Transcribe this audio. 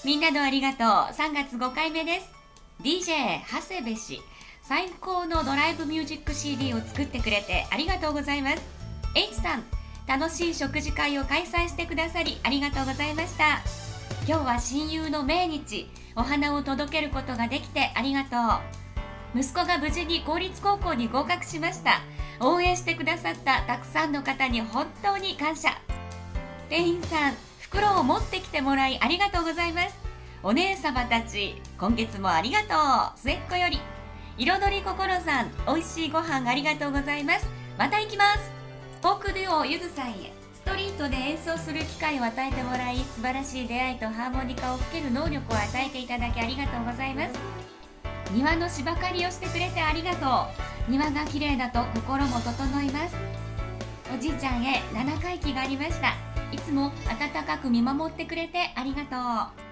みんなのありがとう。3月5回目です。 DJ 長谷部氏、最高のドライブミュージック CD を作ってくれてありがとうございます。 H さん、楽しい食事会を開催してくださりありがとうございました。今日は親友の命日、お花を届けることができてありがとう。息子が無事に公立高校に合格しました。応援してくださったたくさんの方に本当に感謝。店員さん、袋を持ってきてもらいありがとうございます。お姉様たち、今月もありがとう。末っ子より。彩り心さん、美味しいご飯ありがとうございます。また行きます。フォークデュオゆずさんへ、ストリートで演奏する機会を与えてもらい、素晴らしい出会いとハーモニカを吹ける能力を与えていただきありがとうございます。庭の芝刈りをしてくれてありがとう。庭が綺麗だと心も整います。おじいちゃんへ7回忌がありました。いつも温かく見守ってくれてありがとう。